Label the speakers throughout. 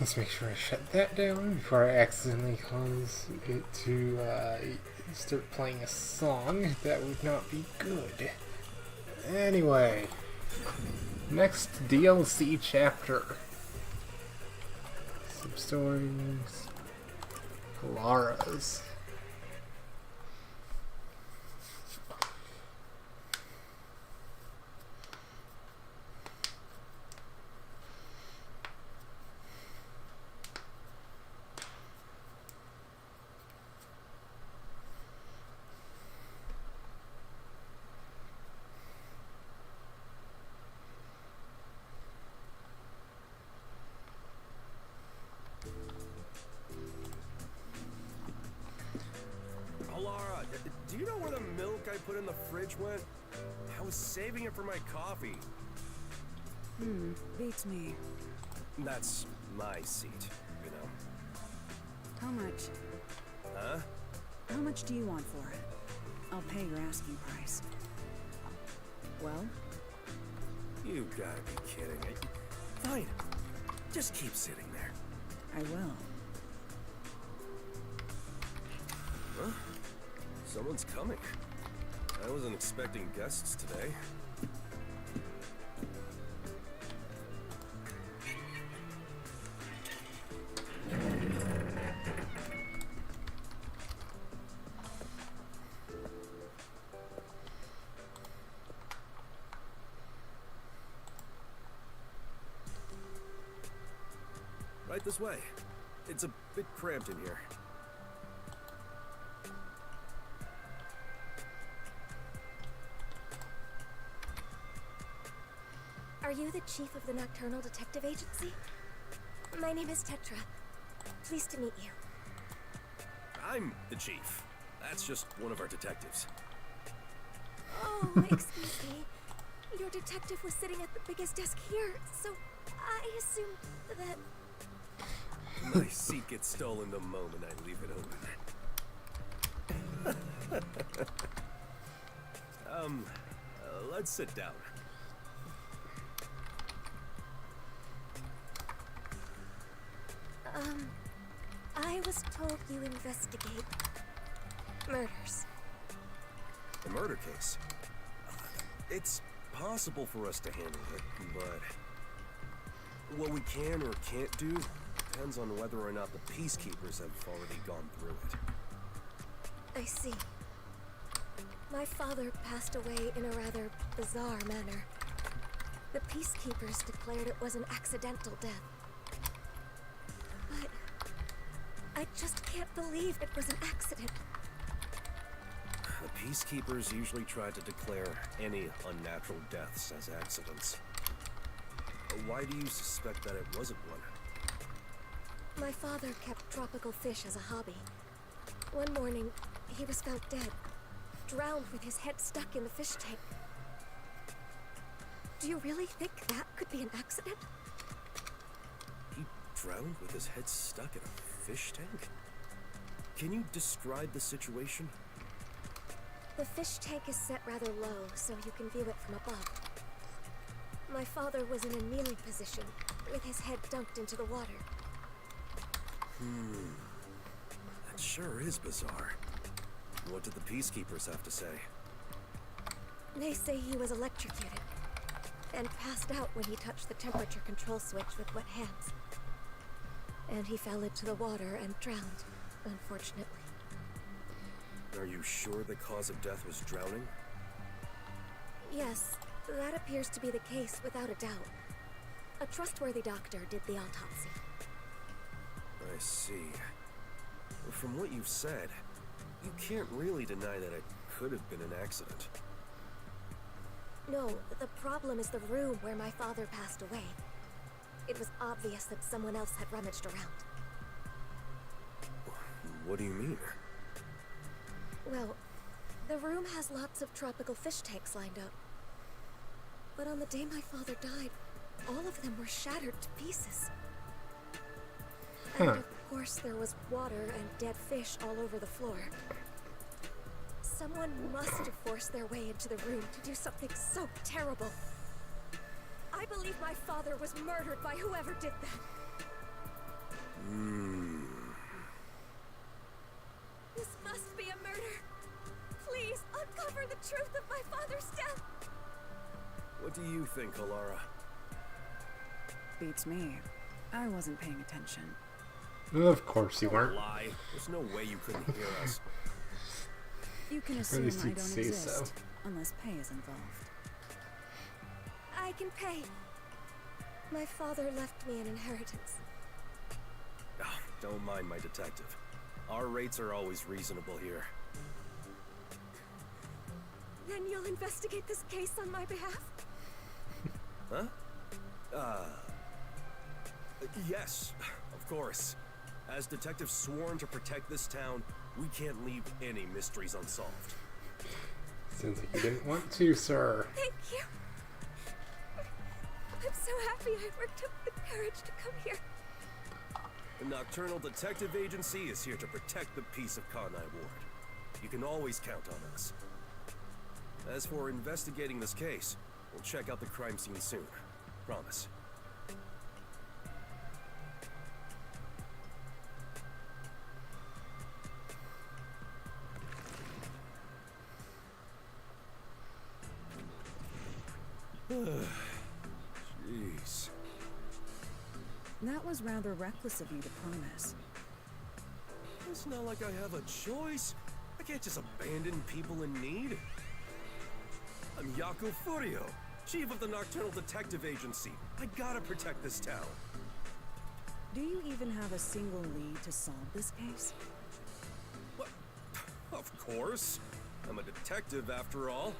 Speaker 1: Let's make sure I shut that down before I accidentally cause it to start playing a song. That would not be good. Anyway, next DLC chapter. Substories. Halara's.
Speaker 2: Halara, do you know where the milk I put in the fridge went? I was saving it for my coffee.
Speaker 3: Beats me.
Speaker 2: That's my seat, you know.
Speaker 3: How much?
Speaker 2: Huh?
Speaker 3: How much do you want for it? I'll pay your asking price. Well?
Speaker 2: You gotta be kidding me. Fine. Just keep sitting there.
Speaker 3: I will.
Speaker 2: Huh? Someone's coming. I wasn't expecting guests today. Right this way. It's a bit cramped in here.
Speaker 4: Are you the chief of the Nocturnal Detective Agency? My name is Tetra. Pleased to meet you.
Speaker 2: I'm the chief. That's just one of our detectives.
Speaker 4: Oh, excuse me. Your detective was sitting at the biggest desk here, so I assumed that...
Speaker 2: My seat gets stolen the moment I leave it open. Let's sit down.
Speaker 4: I was told you investigate murders.
Speaker 2: A murder case. It's possible for us to handle it, but what we can or can't do depends on whether or not the peacekeepers have already gone through it.
Speaker 4: I see. My father passed away in a rather bizarre manner. The peacekeepers declared it was an accidental death. But I just can't believe it was an accident.
Speaker 2: The peacekeepers usually try to declare any unnatural deaths as accidents. Why do you suspect that it wasn't one?
Speaker 4: My father kept tropical fish as a hobby. One morning, he was found dead. drowned with his head stuck in the fish tank. Do you really think that could be an accident?
Speaker 2: He drowned with his head stuck in a fish tank? Can you describe the situation?
Speaker 4: The fish tank is set rather low, so you can view it from above. My father was in a kneeling position, with his head dunked into the water.
Speaker 2: That sure is bizarre. What did the peacekeepers have to say?
Speaker 4: They say he was electrocuted, and passed out when he touched the temperature control switch with wet hands. And he fell into the water and drowned, unfortunately.
Speaker 2: Are you sure the cause of death was drowning?
Speaker 4: Yes, that appears to be the case without a doubt. A trustworthy doctor did the autopsy.
Speaker 2: I see. From what you've said, you can't really deny that it could have been an accident.
Speaker 4: No, the problem is the room where my father passed away. It was obvious that someone else had rummaged around.
Speaker 2: What do you mean?
Speaker 4: Well, the room has lots of tropical fish tanks lined up. But on the day my father died, all of them were shattered to pieces. And of course there was water and dead fish all over the floor. Someone must have forced their way into the room to do something so terrible. I believe my father was murdered by whoever did that. This must be a murder. Please uncover the truth of my father's death.
Speaker 2: What do you think, Halara?
Speaker 3: Beats me. I wasn't paying attention.
Speaker 1: Of course you
Speaker 2: Don't
Speaker 1: weren't.
Speaker 2: lie. There's no way you couldn't hear us.
Speaker 3: You can
Speaker 1: At
Speaker 3: assume
Speaker 1: least
Speaker 3: I
Speaker 1: you'd
Speaker 3: don't
Speaker 1: say
Speaker 3: exist,
Speaker 1: so.
Speaker 3: unless pay is involved.
Speaker 4: I can pay. My father left me an inheritance.
Speaker 2: Oh, don't mind my detective. Our rates are always reasonable here.
Speaker 4: Then you'll investigate this case on my behalf?
Speaker 2: Huh? Yes, of course. As detectives sworn to protect this town, we can't leave any mysteries unsolved.
Speaker 1: Sounds like you didn't want to, sir.
Speaker 4: Thank you. I'm so happy I worked up the courage to come here.
Speaker 2: The Nocturnal Detective Agency is here to protect the peace of Kanai Ward. You can always count on us. As for investigating this case, we'll check out the crime scene soon. Promise. Jeez.
Speaker 3: That was rather reckless of you to promise.
Speaker 2: It's not like I have a choice. I can't just abandon people in need. I'm Yaku Furio, chief of the Nocturnal Detective Agency. I gotta protect this town.
Speaker 3: Do you even have a single lead to solve this case?
Speaker 2: What? Of course. I'm a detective after all.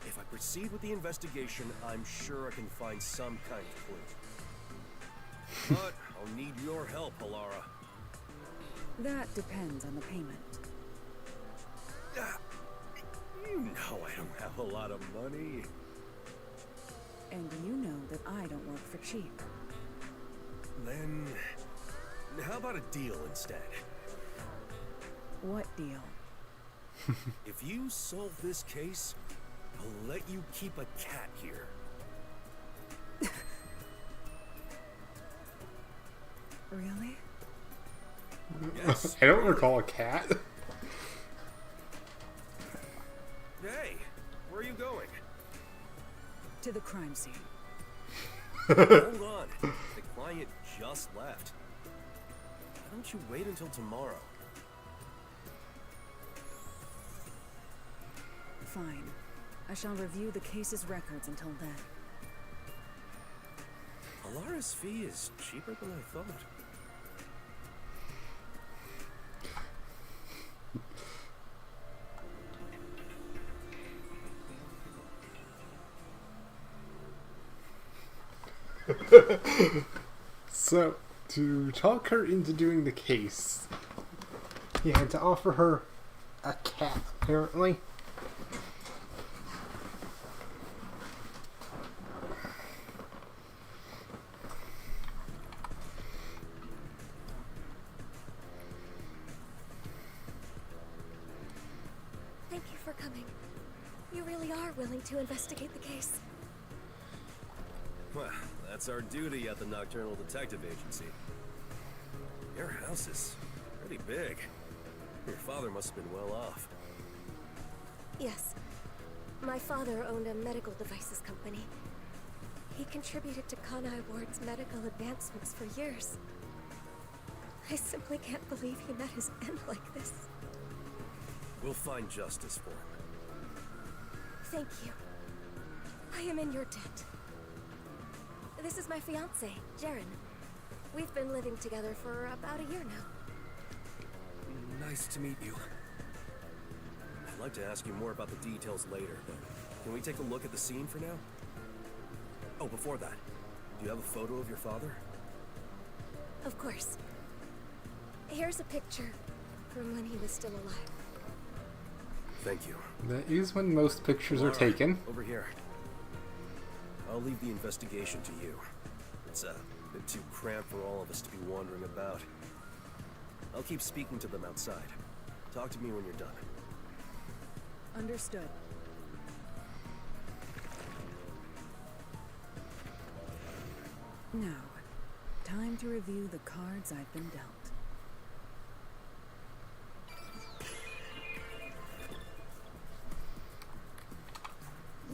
Speaker 2: If I proceed with the investigation, I'm sure I can find some kind of clue. But I'll need your help, Halara.
Speaker 3: That depends on the payment.
Speaker 2: You know I don't have a lot of money.
Speaker 3: And you know that I don't work for cheap.
Speaker 2: Then, how about a deal instead?
Speaker 3: What deal?
Speaker 2: If you solve this case, I'll let you keep a cat here.
Speaker 3: Really?
Speaker 2: Yes.
Speaker 1: I don't recall a cat.
Speaker 2: Hey, where are you going?
Speaker 3: To the crime scene.
Speaker 2: Hold on. The client just left. Why don't you wait until tomorrow?
Speaker 3: Fine. I shall review the case's records until then.
Speaker 2: Halara's fee is cheaper than I thought.
Speaker 1: So, to talk her into doing the case, he had to offer her a cat. apparently.
Speaker 4: Thank you for coming. You really are willing to investigate the case.
Speaker 2: Well, that's our duty at the Nocturnal Detective Agency. Your house is pretty big. Your father must have been well off.
Speaker 4: Yes. My father owned a medical devices company. He contributed to Kanai Ward's medical advancements for years. I simply can't believe he met his end like this.
Speaker 2: We'll find justice for him.
Speaker 4: Thank you. I am in your debt. This is my fiancé, Jaren. We've been living together for about a year now.
Speaker 2: Nice to meet you. I'd like to ask you more about the details later, but can we take a look at the scene for now? Oh, before that, do you have a photo of your father?
Speaker 4: Of course. Here's a picture from when he was still alive.
Speaker 2: Thank you.
Speaker 1: That is when most pictures are
Speaker 2: Halara,
Speaker 1: taken.
Speaker 2: over here. I'll leave the investigation to you. It's a bit too cramped for all of us to be wandering about. I'll keep speaking to them outside. Talk to me when you're done.
Speaker 3: Understood. Now, time to review the cards I've been dealt.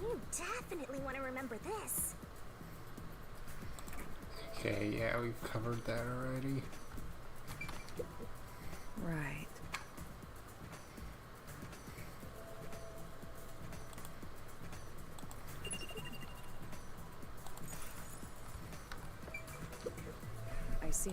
Speaker 5: You definitely want to remember this.
Speaker 1: Okay, yeah, we've covered that already.
Speaker 3: Right. I see.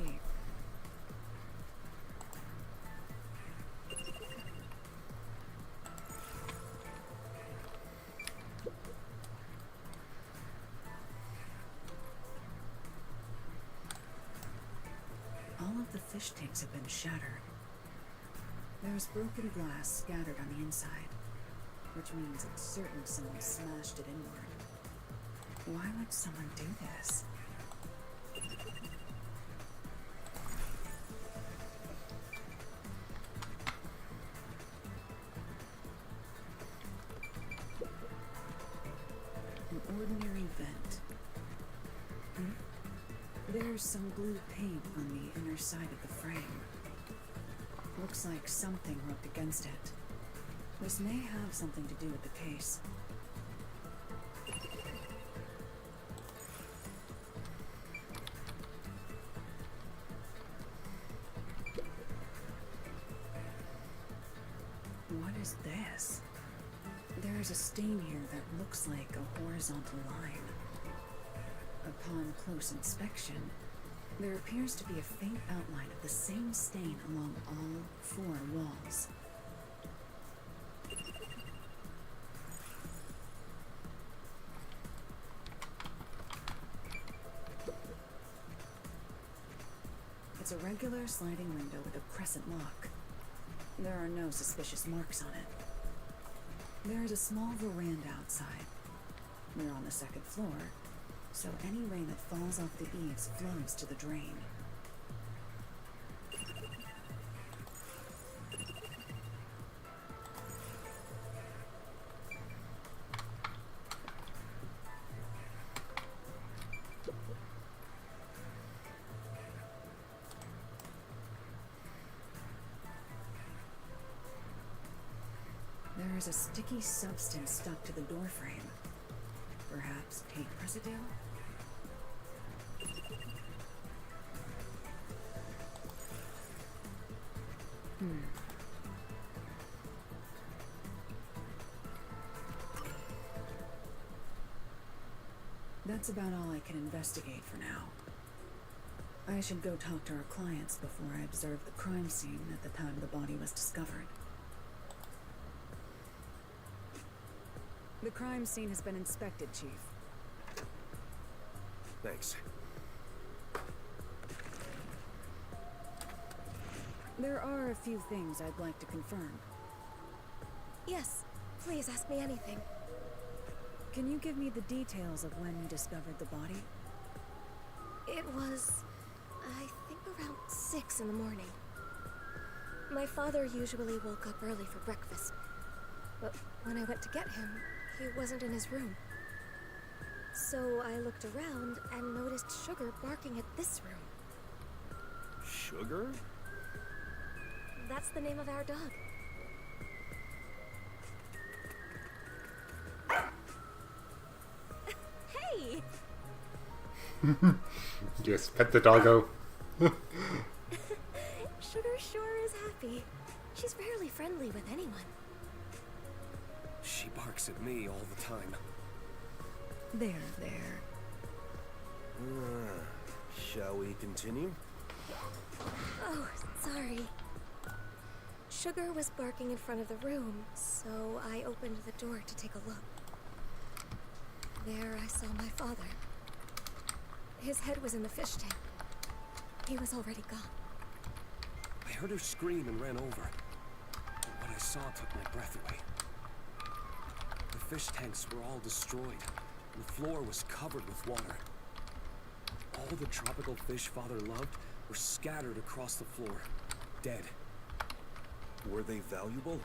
Speaker 3: All of the fish tanks have been shattered. There's broken glass scattered on the inside, which means it's certain someone smashed it inward. Why would someone do this? An ordinary vent. There's some blue paint on the inner side of the frame. Looks like something rubbed against it. This may have something to do with the case. What is this? There's a stain here that looks like a horizontal line. Upon close inspection, there appears to be a faint outline of the same stain along all 4 walls. It's a regular sliding window with a crescent lock. There are no suspicious marks on it. There is a small veranda outside. We're on the 2nd floor, so any rain that falls off the eaves flows to the drain. There is a sticky substance stuck to the doorframe. Perhaps paint residue? That's about all I can investigate for now. I should go talk to our clients before I observe the crime scene at the time the body was discovered. The crime scene has been inspected, Chief.
Speaker 2: Thanks.
Speaker 3: There are a few things I'd like to confirm.
Speaker 4: Yes, please ask me anything.
Speaker 3: Can you give me the details of when you discovered the body?
Speaker 4: It was, I think, around 6 in the morning. My father usually woke up early for breakfast, but when I went to get him, he wasn't in his room. So I looked around and noticed Sugar barking at this room.
Speaker 2: Sugar?
Speaker 4: That's the name of our dog. Hey!
Speaker 1: Just pet the doggo.
Speaker 4: Sugar sure is happy. She's rarely friendly with anyone.
Speaker 2: She barks at me all the time.
Speaker 3: There.
Speaker 2: Shall we continue?
Speaker 4: Oh, sorry. Sugar was barking in front of the room, so I opened the door to take a look. There I saw my father. His head was in the fish tank. He was already gone.
Speaker 2: I heard her scream and ran over. But what I saw took my breath away. The fish tanks were all destroyed. The floor was covered with water. All the tropical fish Father loved were scattered across the floor, dead. Were they valuable?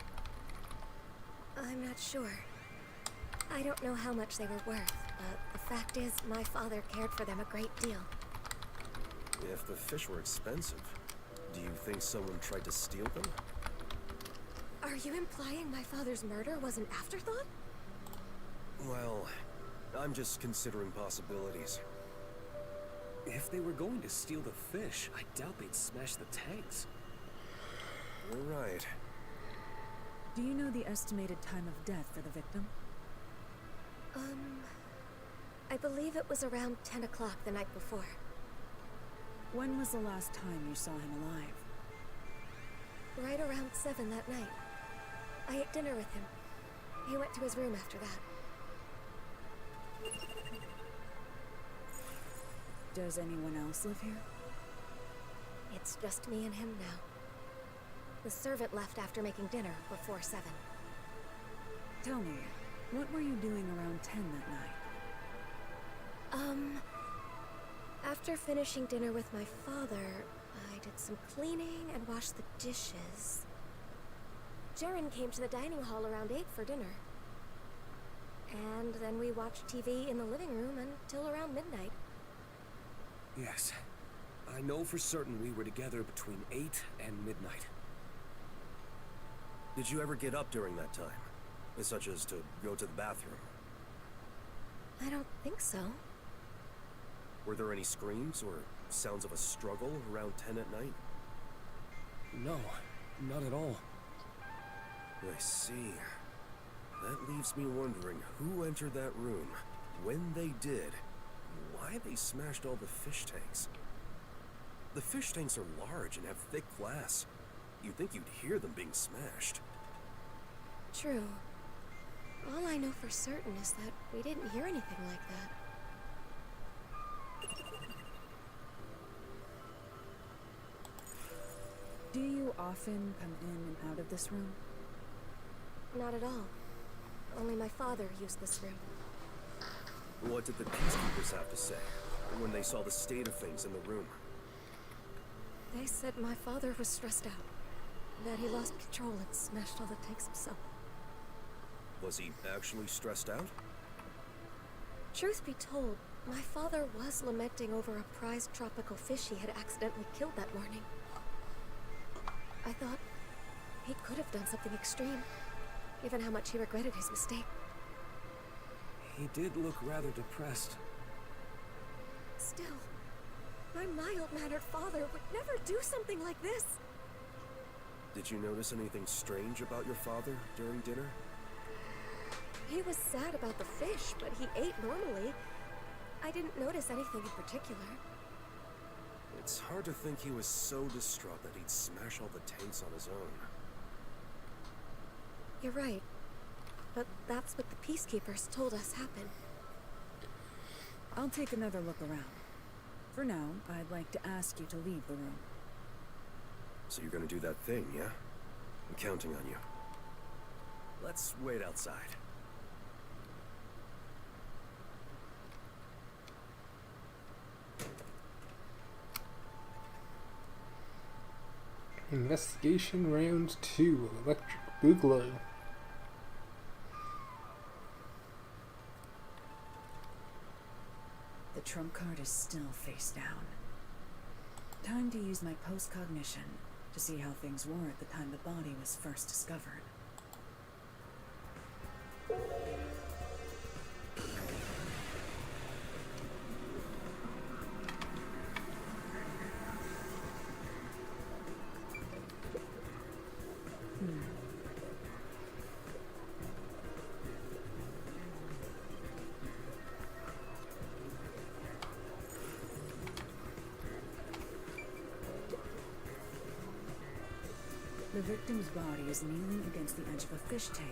Speaker 4: I'm not sure. I don't know how much they were worth, but the fact is, my father cared for them a great deal.
Speaker 2: If the fish were expensive, do you think someone tried to steal them?
Speaker 4: Are you implying my father's murder was an afterthought?
Speaker 2: Well, I'm just considering possibilities. If they were going to steal the fish, I doubt they'd smash the tanks. You're right.
Speaker 3: Do you know the estimated time of death for the victim?
Speaker 4: I believe it was around 10 o'clock the night before.
Speaker 3: When was the last time you saw him alive?
Speaker 4: Right around 7 that night. I ate dinner with him. He went to his room after that.
Speaker 3: Does anyone else live here?
Speaker 4: It's just me and him now. The servant left after making dinner before 7.
Speaker 3: Tell me, what were you doing around 10 that night?
Speaker 4: After finishing dinner with my father, I did some cleaning and washed the dishes. Jaren came to the dining hall around 8 for dinner. And then we watched TV in the living room until around midnight.
Speaker 2: Yes. I know for certain we were together between 8 and midnight. Did you ever get up during that time? Such as to go to the bathroom?
Speaker 4: I don't think so.
Speaker 2: Were there any screams or sounds of a struggle around 10 at night? No, not at all. I see. That leaves me wondering who entered that room, when they did, and why they smashed all the fish tanks. The fish tanks are large and have thick glass. You'd think you'd hear them being smashed.
Speaker 4: True. All I know for certain is that we didn't hear anything like that.
Speaker 3: Do you often come in and out of this room?
Speaker 4: Not at all. Only my father used this room.
Speaker 2: What did the peacekeepers have to say when they saw the state of things in the room?
Speaker 4: They said my father was stressed out. That he lost control and smashed all the tanks himself.
Speaker 2: Was he actually stressed out?
Speaker 4: Truth be told, my father was lamenting over a prized tropical fish he had accidentally killed that morning. I thought he could have done something extreme, given how much he regretted his mistake.
Speaker 2: He did look rather depressed.
Speaker 4: Still, my mild-mannered father would never do something like this.
Speaker 2: Did you notice anything strange about your father during dinner?
Speaker 4: He was sad about the fish, but he ate normally. I didn't notice anything in particular.
Speaker 2: It's hard to think he was so distraught that he'd smash all the tanks on his own.
Speaker 4: You're right. But that's what the peacekeepers told us happened.
Speaker 3: I'll take another look around. For now, I'd like to ask you to leave the room.
Speaker 2: So you're gonna do that thing, yeah? I'm counting on you. Let's wait outside.
Speaker 1: Investigation round 2, electric boogaloo.
Speaker 3: The trump card is still face down. Time to use my post-cognition to see how things were at the time the body was first discovered. The victim's body is kneeling against the edge of a fish tank,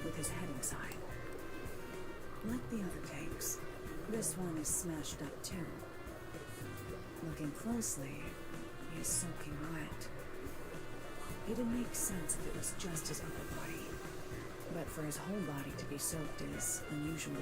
Speaker 3: with his head inside. Like the other tanks, this one is smashed up too. Looking closely, he is soaking wet. It'd make sense if it was just his upper body, but for his whole body to be soaked is unusual.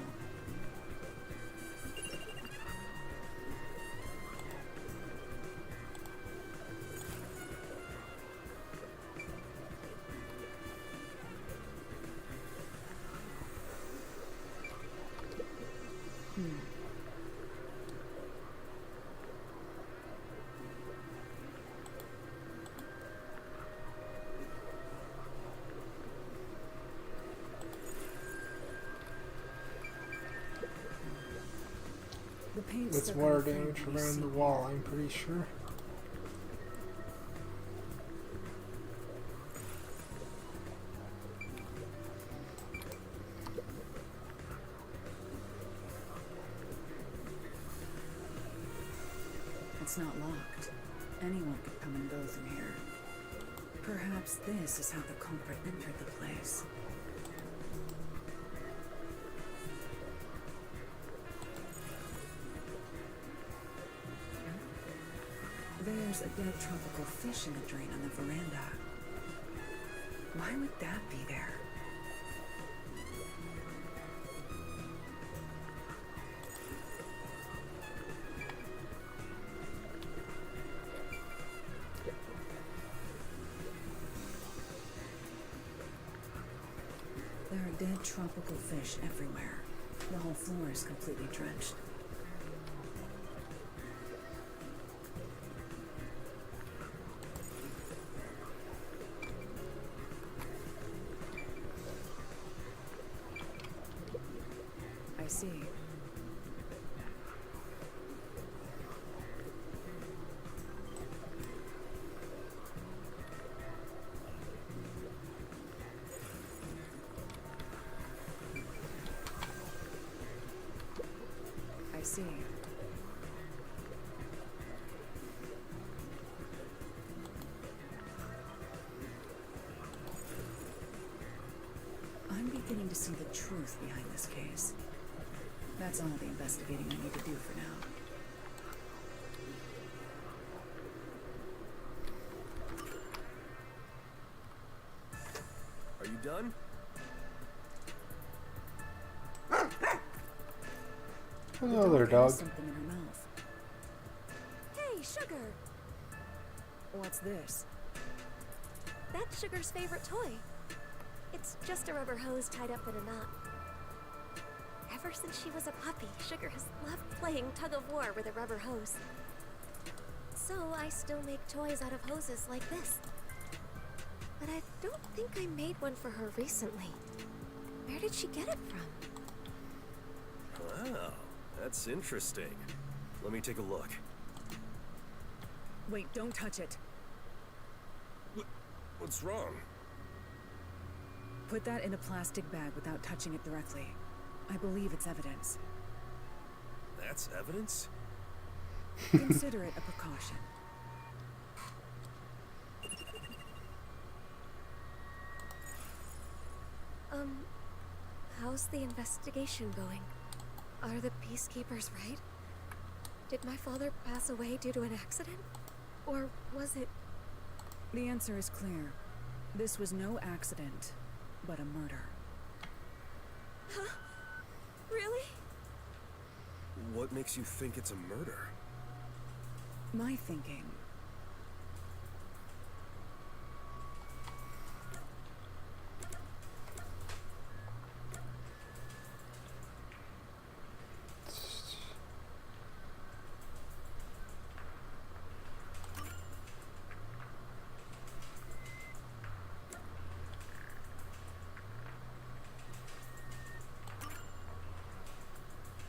Speaker 3: The paint's
Speaker 1: It's
Speaker 3: stuck on
Speaker 1: water
Speaker 3: the frame
Speaker 1: damage
Speaker 3: when you
Speaker 1: around
Speaker 3: see
Speaker 1: the
Speaker 3: it.
Speaker 1: wall, I'm pretty sure.
Speaker 3: It's not locked. Anyone could come and go through here. Perhaps this is how the culprit entered the place. There's a dead tropical fish in the drain on the veranda. Why would that be there? There are dead tropical fish everywhere. The whole floor is completely drenched. I see. I see. I'm beginning to see the truth behind this case. That's all the investigating I need to do for now.
Speaker 2: Are you done?
Speaker 1: Hello there,
Speaker 3: Has
Speaker 1: dog.
Speaker 3: something in her mouth.
Speaker 4: Hey, Sugar!
Speaker 3: What's this?
Speaker 4: That's Sugar's favorite toy. It's just a rubber hose tied up in a knot. Ever since she was a puppy, Sugar has loved playing tug-of-war with a rubber hose. So I still make toys out of hoses like this. But I don't think I made one for her recently. Where did she get it from?
Speaker 2: Wow, that's interesting. Let me take a look.
Speaker 3: Wait, don't touch it.
Speaker 2: What's wrong?
Speaker 3: Put that in a plastic bag without touching it directly. I believe it's evidence.
Speaker 2: That's evidence?
Speaker 3: Consider it a precaution.
Speaker 4: How's the investigation going? Are the peacekeepers right? Did my father pass away due to an accident? Or was it...
Speaker 3: The answer is clear. This was no accident. but a murder.
Speaker 4: Huh? Really?
Speaker 2: What makes you think it's a murder?
Speaker 3: My thinking.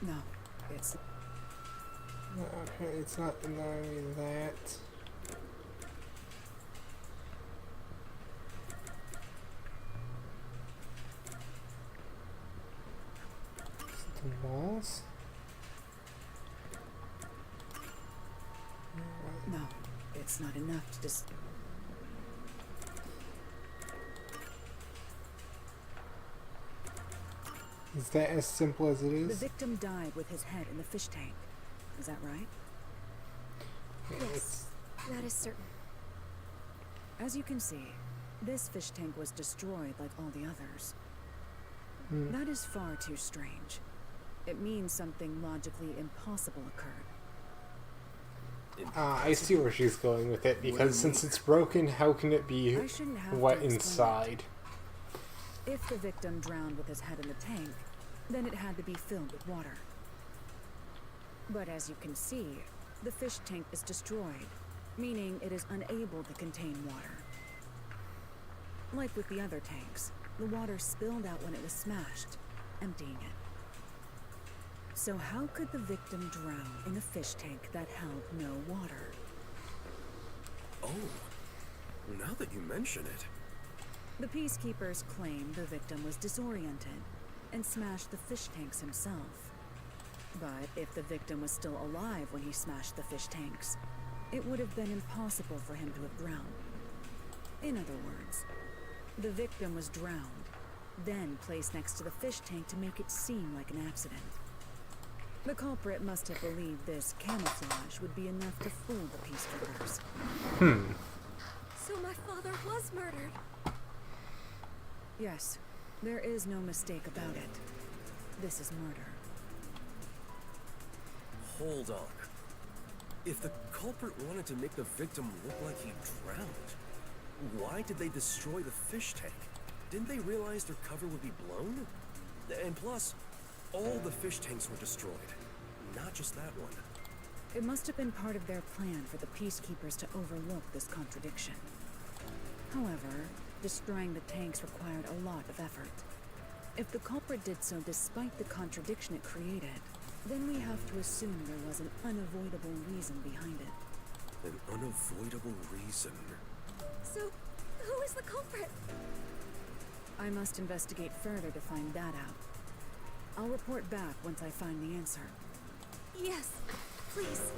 Speaker 3: No, it's
Speaker 1: Okay, it's not denying that. The walls?
Speaker 3: no, it's not enough to just.
Speaker 1: Is that as simple as it
Speaker 3: The
Speaker 1: is?
Speaker 3: victim died with his head in the fish tank. Is that right?
Speaker 4: Yes, that is certain.
Speaker 3: As you can see, this fish tank was destroyed like all the others.
Speaker 1: Hmm.
Speaker 3: That is far too strange. It means something logically impossible occurred.
Speaker 1: I see where she's going with it, because since it's broken, how can it be
Speaker 3: I shouldn't have
Speaker 1: wet
Speaker 3: to explain
Speaker 1: inside?
Speaker 3: If the victim drowned with his head in the tank, then it had to be filled with water. But as you can see, the fish tank is destroyed, meaning it is unable to contain water. Like with the other tanks, the water spilled out when it was smashed, emptying it. So how could the victim drown in a fish tank that held no water?
Speaker 2: Oh, now that you mention it.
Speaker 3: The peacekeepers claim the victim was disoriented and smashed the fish tanks himself. But if the victim was still alive when he smashed the fish tanks, it would have been impossible for him to have drowned. In other words, the victim was drowned, then placed next to the fish tank to make it seem like an accident. The culprit must have believed this camouflage would be enough to fool the peacekeepers.
Speaker 4: So my father was murdered.
Speaker 3: Yes, there is no mistake about it. This is murder.
Speaker 2: Hold on. If the culprit wanted to make the victim look like he drowned, why did they destroy the fish tank? Didn't they realize their cover would be blown? And plus, all the fish tanks were destroyed, not just that one.
Speaker 3: It must have been part of their plan for the peacekeepers to overlook this contradiction. However, destroying the tanks required a lot of effort. If the culprit did so despite the contradiction it created, then we have to assume there was an unavoidable reason behind it.
Speaker 2: An unavoidable reason.
Speaker 4: So, who is the culprit?
Speaker 3: I must investigate further to find that out. I'll report back once I find the answer.
Speaker 4: Yes, please.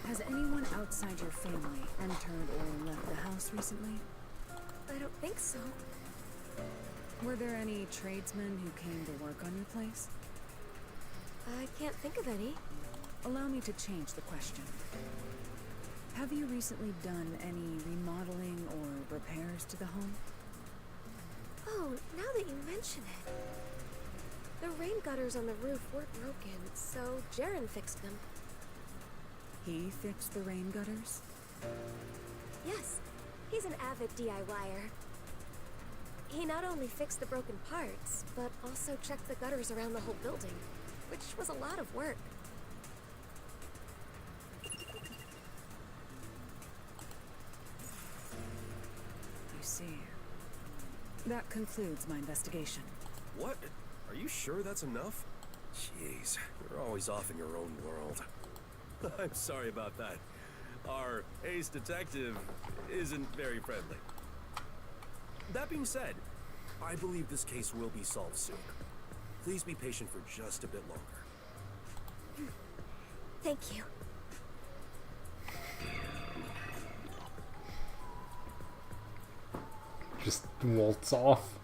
Speaker 3: Has anyone outside your family entered or left the house recently?
Speaker 4: I don't think so.
Speaker 3: Were there any tradesmen who came to work on your place?
Speaker 4: I can't think of any.
Speaker 3: Allow me to change the question. Have you recently done any remodeling or repairs to the home?
Speaker 4: Oh, now that you mention it. The rain gutters on the roof were broken, so Jaren fixed them.
Speaker 3: He fixed the rain gutters?
Speaker 4: Yes, he's an avid DIYer. He not only fixed the broken parts, but also checked the gutters around the whole building, which was a lot of work.
Speaker 3: I see. That concludes my investigation.
Speaker 2: What? Are you sure that's enough? Jeez, you're always off in your own world. I'm sorry about that. Our ace detective isn't very friendly. That being said, I believe this case will be solved soon. Please be patient for just a bit longer.
Speaker 4: Thank you.
Speaker 1: Just waltz off.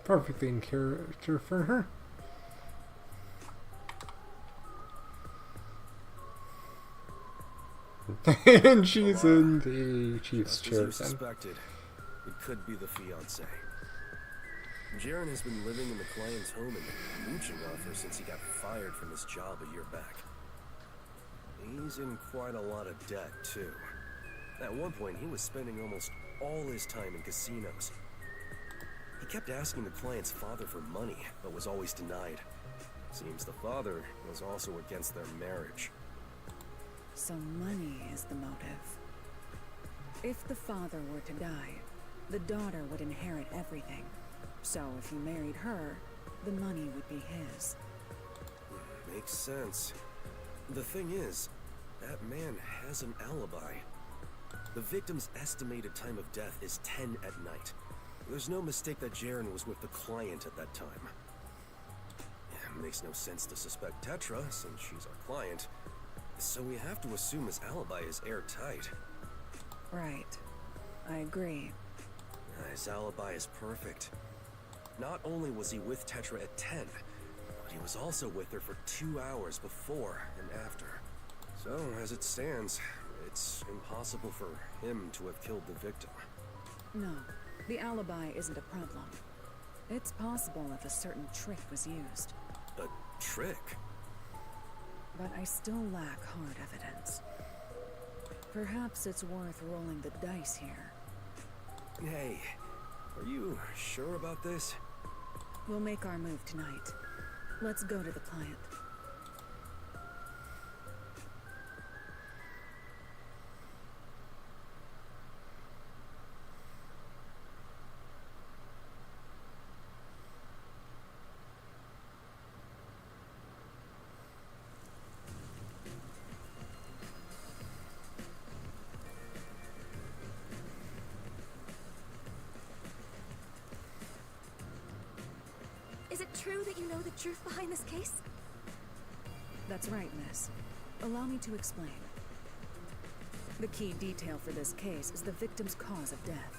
Speaker 1: Perfectly in character for her. And she's in the chief's
Speaker 2: Just as
Speaker 1: chair
Speaker 2: you
Speaker 1: then.
Speaker 2: suspected, It could be the fiancé. Jaren has been living in the client's home and mooching off her since he got fired from his job a year back. He's in quite a lot of debt, too. At one point, he was spending almost all his time in casinos. He kept asking the client's father for money, but was always denied. Seems the father was also against their marriage.
Speaker 3: So money is the motive. If the father were to die, the daughter would inherit everything. So if he married her, the money would be his.
Speaker 2: Makes sense. The thing is, that man has an alibi. The victim's estimated time of death is 10 at night. There's no mistake that Jaren was with the client at that time. It makes no sense to suspect Tetra, since she's our client. So we have to assume his alibi is airtight.
Speaker 3: Right. I agree.
Speaker 2: His alibi is perfect. Not only was he with Tetra at 10, but he was also with her for 2 hours before and after. So, as it stands, it's impossible for him to have killed the victim.
Speaker 3: No, the alibi isn't a problem. It's possible if a certain trick was used.
Speaker 2: A trick?
Speaker 3: But I still lack hard evidence. Perhaps it's worth rolling the dice here.
Speaker 2: Hey, are you sure about this?
Speaker 3: We'll make our move tonight. Let's go to the client.
Speaker 4: Is it true that you know the truth behind this case?
Speaker 3: That's right, miss. Allow me to explain. The key detail for this case is the victim's cause of death.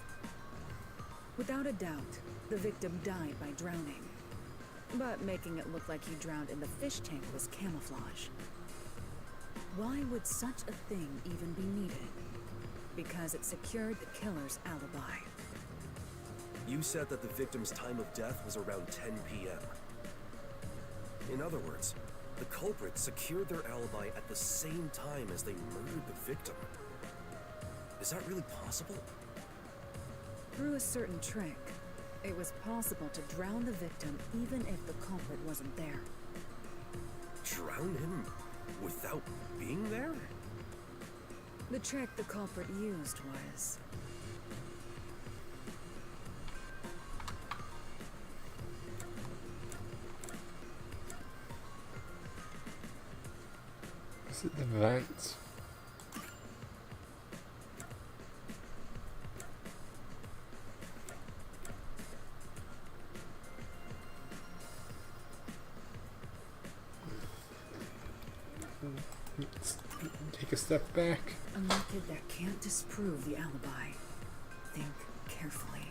Speaker 3: Without a doubt, the victim died by drowning. But making it look like he drowned in the fish tank was camouflage. Why would such a thing even be needed? Because it secured the killer's alibi.
Speaker 2: You said that the victim's time of death was around 10 p.m. In other words, the culprit secured their alibi at the same time as they murdered the victim. Is that really possible?
Speaker 3: Through a certain trick, it was possible to drown the victim even if the culprit wasn't there.
Speaker 2: Drown him without being there?
Speaker 3: The trick the culprit used was...
Speaker 1: Is it the vent? Let's take a step back.
Speaker 3: A method that can't disprove the alibi. Think carefully.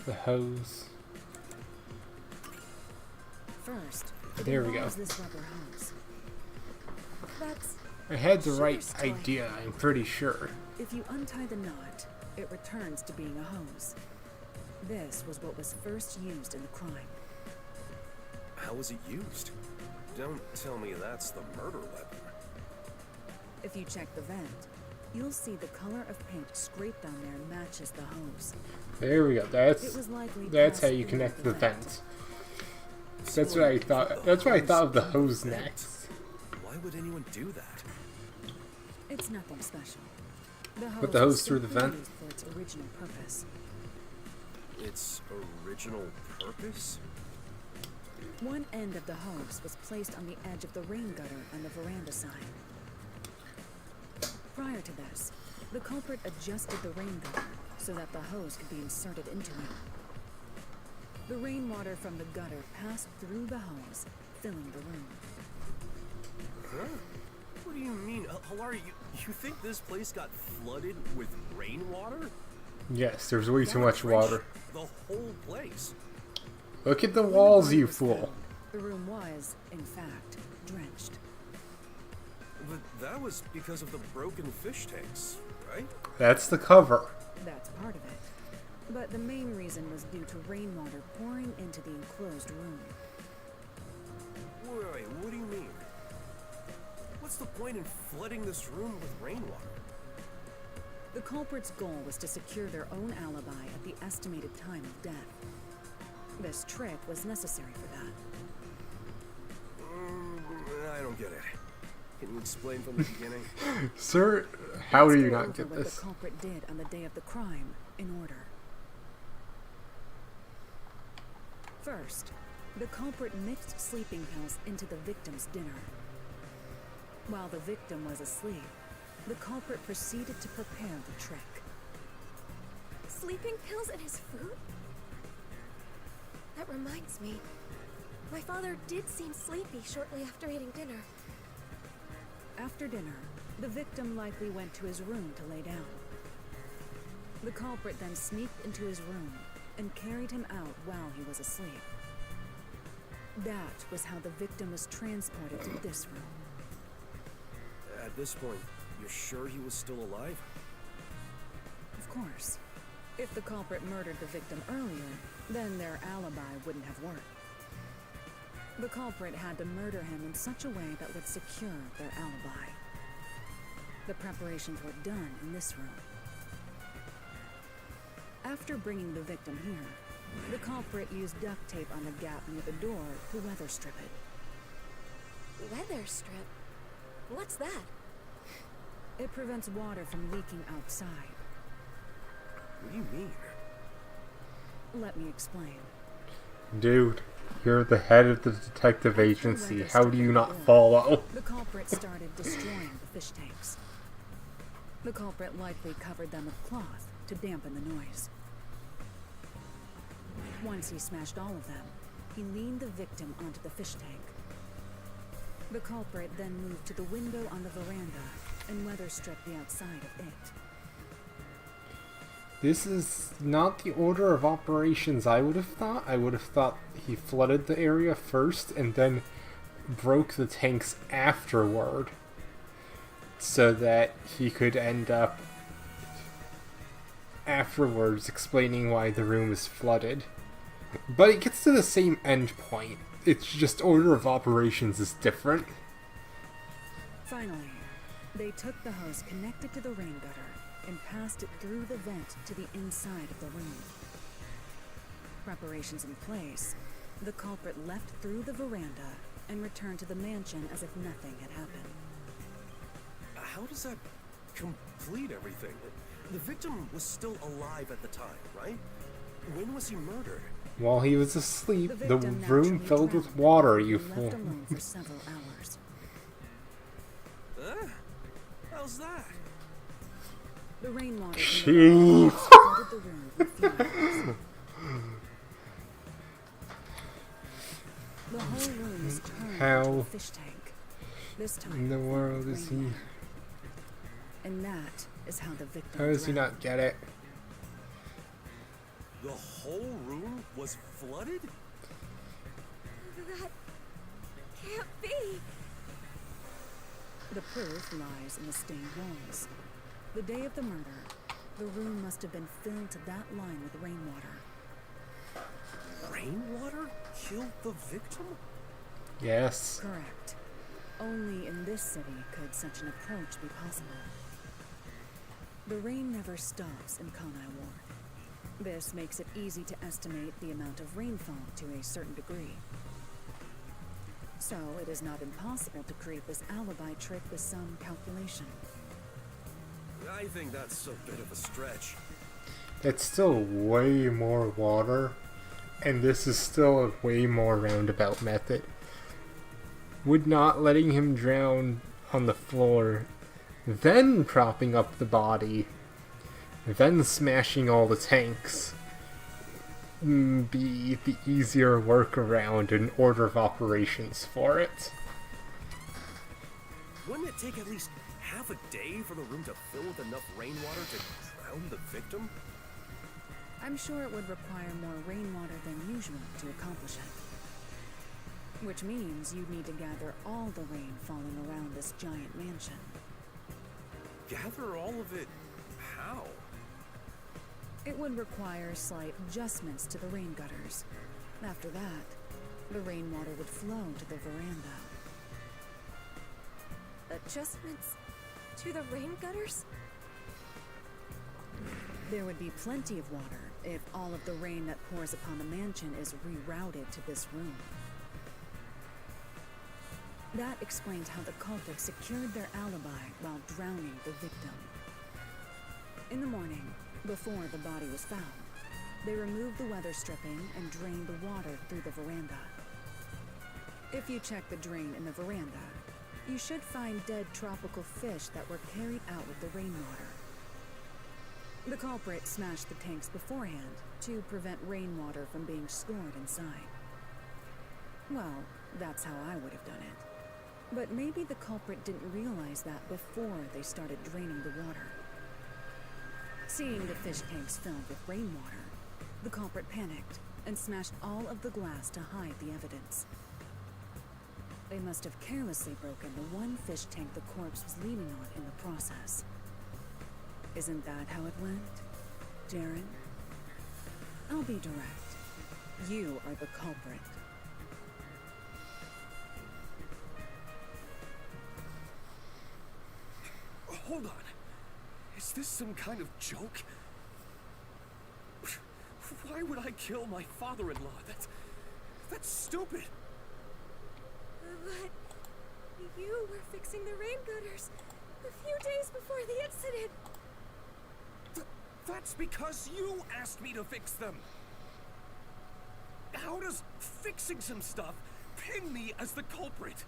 Speaker 1: The hose.
Speaker 3: First,
Speaker 1: There we go.
Speaker 3: involves this rubber hose.
Speaker 4: That's...
Speaker 1: I had the
Speaker 4: Sugar
Speaker 1: right
Speaker 4: story.
Speaker 1: idea, I'm pretty sure.
Speaker 3: If you untie the knot, it returns to being a hose. This was what was first used in the crime.
Speaker 2: How was it used? Don't tell me that's the murder weapon.
Speaker 3: If you check the vent, you'll see the color of paint scraped on there matches the hose.
Speaker 1: There we go.
Speaker 3: It
Speaker 1: That's
Speaker 3: was likely
Speaker 1: how
Speaker 3: passed
Speaker 1: you
Speaker 3: through
Speaker 1: connect the
Speaker 3: vent.
Speaker 1: vent. That's what I thought. That's what I thought of the hose next.
Speaker 2: Why would anyone do that?
Speaker 3: It's nothing special. The
Speaker 1: Put the hose
Speaker 3: was
Speaker 1: through the
Speaker 3: simply
Speaker 1: vent?
Speaker 3: used for its original purpose.
Speaker 2: Its original purpose?
Speaker 3: One end of the hose was placed on the edge of the rain gutter and the veranda sign. Prior to this, the culprit adjusted the rain gutter so that the hose could be inserted into it. The rainwater from the gutter passed through the hose, filling the room.
Speaker 2: Huh? What do you mean? Halara, you think this place got flooded with rainwater?
Speaker 1: Yes, there's way too
Speaker 2: That
Speaker 1: much
Speaker 2: drenched
Speaker 1: water.
Speaker 2: The whole place.
Speaker 1: Look at the
Speaker 3: When
Speaker 1: walls,
Speaker 3: body
Speaker 1: you
Speaker 3: was
Speaker 1: fool.
Speaker 3: found, the room was, in fact, drenched.
Speaker 2: But that was because of the broken fish tanks, right?
Speaker 1: That's the cover.
Speaker 3: That's part of it. But the main reason was due to rainwater pouring into the enclosed room.
Speaker 2: Wait, what do you mean? What's the point in flooding this room with rainwater?
Speaker 3: The culprit's goal was to secure their own alibi at the estimated time of death. This trick was necessary for that.
Speaker 2: I don't get it. Can you explain from the beginning?
Speaker 1: Sir, how do you
Speaker 3: Let's go
Speaker 1: not
Speaker 3: over
Speaker 1: get
Speaker 3: what
Speaker 1: this?
Speaker 3: the culprit did on the day of the crime in order. First, the culprit mixed sleeping pills into the victim's dinner. While the victim was asleep, the culprit proceeded to prepare the trick.
Speaker 4: Sleeping pills in his food? That reminds me. My father did seem sleepy shortly after eating dinner.
Speaker 3: After dinner, the victim likely went to his room to lay down. The culprit then sneaked into his room and carried him out while he was asleep. That was how the victim was transported to this room.
Speaker 2: At this point, you're sure he was still alive?
Speaker 3: Of course. If the culprit murdered the victim earlier, then their alibi wouldn't have worked. The culprit had to murder him in such a way that would secure their alibi. The preparations were done in this room. After bringing the victim here, the culprit used duct tape on the gap near the door to weather strip it.
Speaker 4: Weather strip? What's that?
Speaker 3: It prevents water from leaking outside.
Speaker 2: What do you mean?
Speaker 3: Let me explain.
Speaker 1: Dude, you're the head of the detective agency. How do you not follow?
Speaker 3: The culprit started destroying the fish tanks. The culprit likely covered them with cloth to dampen the noise. Once he smashed all of them, he leaned the victim onto the fish tank. The culprit then moved to the window on the veranda and weather stripped the outside of it.
Speaker 1: This is not the order of operations I would have thought. I would have thought he flooded the area first and then broke the tanks afterward, so that he could end up afterwards explaining why the room is flooded. But it gets to the same end point. It's just order of operations is different.
Speaker 3: Finally, they took the hose connected to the rain gutter and passed it through the vent to the inside of the room. Preparations in place, the culprit left through the veranda and returned to the mansion as if nothing had happened.
Speaker 2: How does that complete everything? The victim was still alive at the time, right? When was he murdered?
Speaker 1: While he was asleep, the
Speaker 3: victim
Speaker 1: room
Speaker 3: naturally
Speaker 1: filled with
Speaker 3: drowned
Speaker 1: water,
Speaker 3: and
Speaker 1: you
Speaker 3: left
Speaker 1: fool.
Speaker 3: alone for several hours.
Speaker 2: How's that?
Speaker 3: The rainwater
Speaker 1: Jeez.
Speaker 3: flooded the room for a few hours. The whole room is turned
Speaker 1: How
Speaker 3: into a fish tank. This time
Speaker 1: in the
Speaker 3: filled
Speaker 1: world
Speaker 3: with
Speaker 1: is he?
Speaker 3: rainwater. And that is how the victim
Speaker 1: How does he
Speaker 3: drowned.
Speaker 1: not get it?
Speaker 2: The whole room was flooded?
Speaker 4: That can't be.
Speaker 3: The proof lies in the stained walls. The day of the murder, the room must have been filled to that line with rainwater.
Speaker 2: Rainwater killed the victim?
Speaker 1: Yes.
Speaker 3: Correct. Only in this city could such an approach be possible. The rain never stops in Kanai Ward. This makes it easy to estimate the amount of rainfall to a certain degree. So it is not impossible to create this alibi trick with some calculation.
Speaker 2: I think that's a bit of a stretch.
Speaker 1: It's still way more water, and this is still a way more roundabout method. Would not letting him drown on the floor, then propping up the body, then smashing all the tanks be the easier workaround and order of operations for it?
Speaker 2: Wouldn't it take at least half a day for the room to fill with enough rainwater to drown the victim?
Speaker 3: I'm sure it would require more rainwater than usual to accomplish it. Which means you'd need to gather all the rain falling around this giant mansion.
Speaker 2: Gather all of it? How?
Speaker 3: It would require slight adjustments to the rain gutters. After that, the rainwater would flow to the veranda.
Speaker 4: Adjustments to the rain gutters?
Speaker 3: There would be plenty of water if all of the rain that pours upon the mansion is rerouted to this room. That explains how the culprits secured their alibi while drowning the victim. In the morning, before the body was found, they removed the weather stripping and drained the water through the veranda. If you check the drain in the veranda, you should find dead tropical fish that were carried out with the rainwater. The culprit smashed the tanks beforehand to prevent rainwater from being stored inside. Well, that's how I would have done it. But maybe the culprit didn't realize that before they started draining the water. Seeing the fish tanks filled with rainwater, the culprit panicked and smashed all of the glass to hide the evidence. They must have carelessly broken the one fish tank the corpse was leaning on in the process. Isn't that how it went, Darren? I'll be direct. You are the culprit.
Speaker 2: Hold on. Is this some kind of joke? Why would I kill my father-in-law? That's stupid.
Speaker 4: But you were fixing the rain gutters a few days before the incident.
Speaker 2: That's because you asked me to fix them. How does fixing some stuff pin me as the culprit?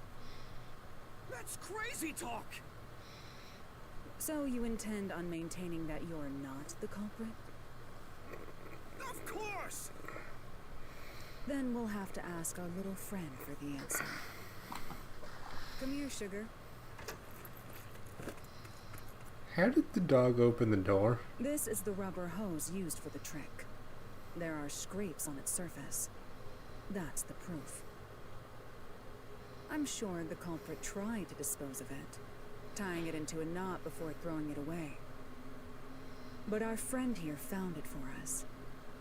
Speaker 2: That's crazy talk.
Speaker 3: So you intend on maintaining that you're not the culprit?
Speaker 2: Of course!
Speaker 3: Then we'll have to ask our little friend for the answer. Come here, sugar.
Speaker 1: How did the dog open the door?
Speaker 3: This is the rubber hose used for the trick. There are scrapes on its surface. That's the proof. I'm sure the culprit tried to dispose of it, tying it into a knot before throwing it away. But our friend here found it for us.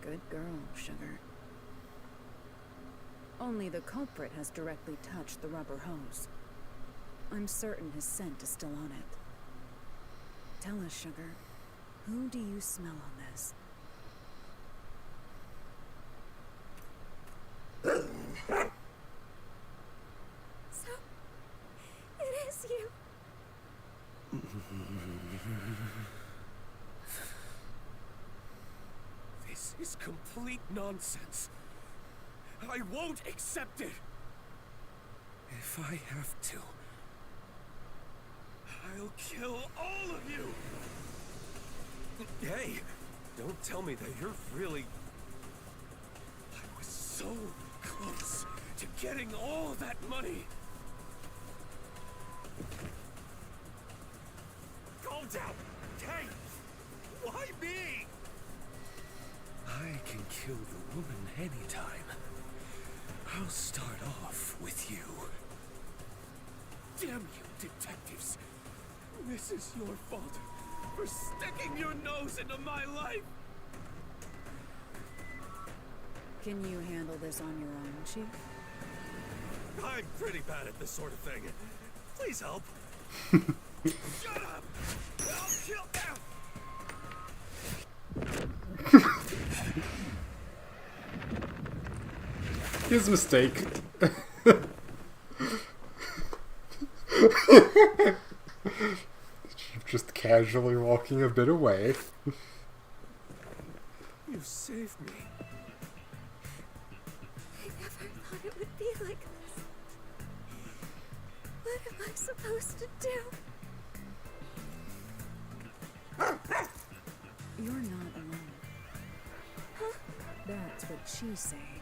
Speaker 3: Good girl, sugar. Only the culprit has directly touched the rubber hose. I'm certain his scent is still on it. Tell us, sugar, who do you smell on this?
Speaker 4: So, it is you.
Speaker 2: This is complete nonsense. I won't accept it. If I have to, I'll kill all of you. Hey, don't tell me that you're really... I was so close to getting all that money. Calm down. Hey, why me? I can kill the woman anytime. I'll start off with you. Damn you, detectives. This is your fault for sticking your nose into my life.
Speaker 3: Can you handle this on your own, Chief?
Speaker 2: I'm pretty bad at this sort of thing. Please help. Shut up! I'll kill them!
Speaker 1: His mistake. Just casually walking a bit away.
Speaker 2: You saved me.
Speaker 4: I never thought it would be like this. What am I supposed to do?
Speaker 3: You're not alone.
Speaker 4: Huh?
Speaker 3: That's what she's saying.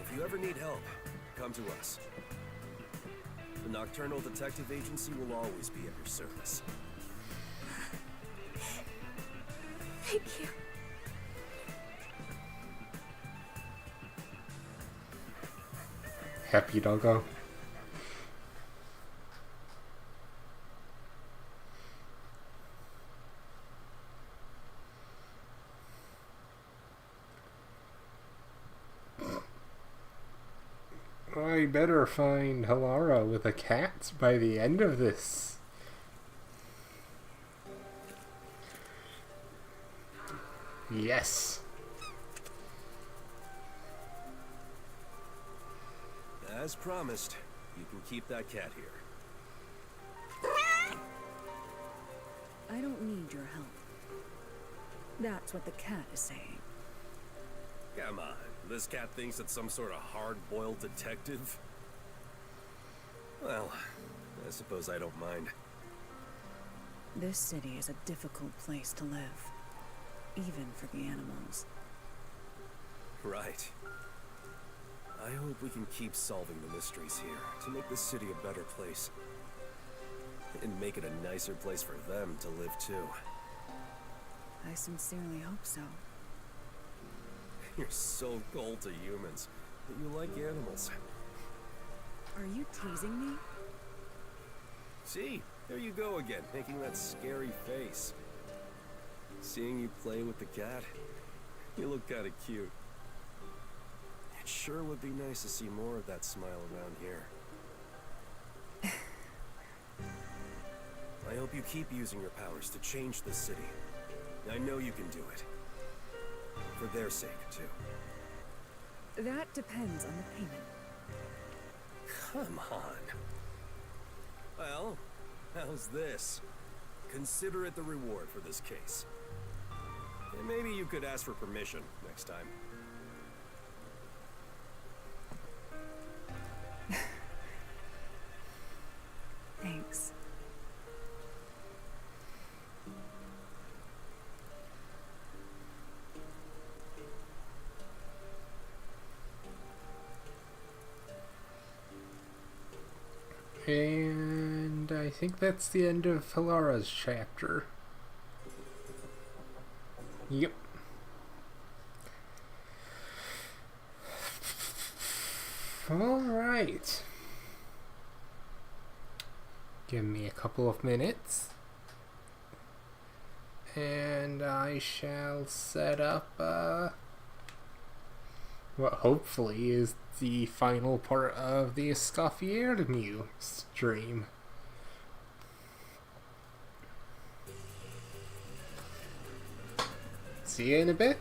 Speaker 2: If you ever need help, come to us. The Nocturnal Detective Agency will always be at your service.
Speaker 4: Thank you.
Speaker 1: Happy doggo. I better find Halara with a cat by the end of this. Yes.
Speaker 2: As promised, you can keep that cat here.
Speaker 3: I don't need your help. That's what the cat is saying.
Speaker 2: Come on, this cat thinks it's some sort of hard-boiled detective? Well, I suppose I don't mind.
Speaker 3: This city is a difficult place to live, even for the animals.
Speaker 2: Right. I hope we can keep solving the mysteries here to make this city a better place. And make it a nicer place for them to live too.
Speaker 3: I sincerely hope so.
Speaker 2: You're so cold to humans, but you like animals.
Speaker 3: Are you teasing me?
Speaker 2: See, there you go again, making that scary face. Seeing you play with the cat, you look kinda cute. It sure would be nice to see more of that smile around here. I hope you keep using your powers to change this city. I know you can do it. For their sake, too.
Speaker 3: That depends on the payment.
Speaker 2: Come on. Well, how's this? Consider it the reward for this case. And maybe you could ask for permission next time.
Speaker 3: Thanks.
Speaker 1: And I think that's the end of Halara's chapter. Yep. Alright. Give me a couple of minutes. And I shall set up, what hopefully is the final part of the Escoffier stream. See you in a bit.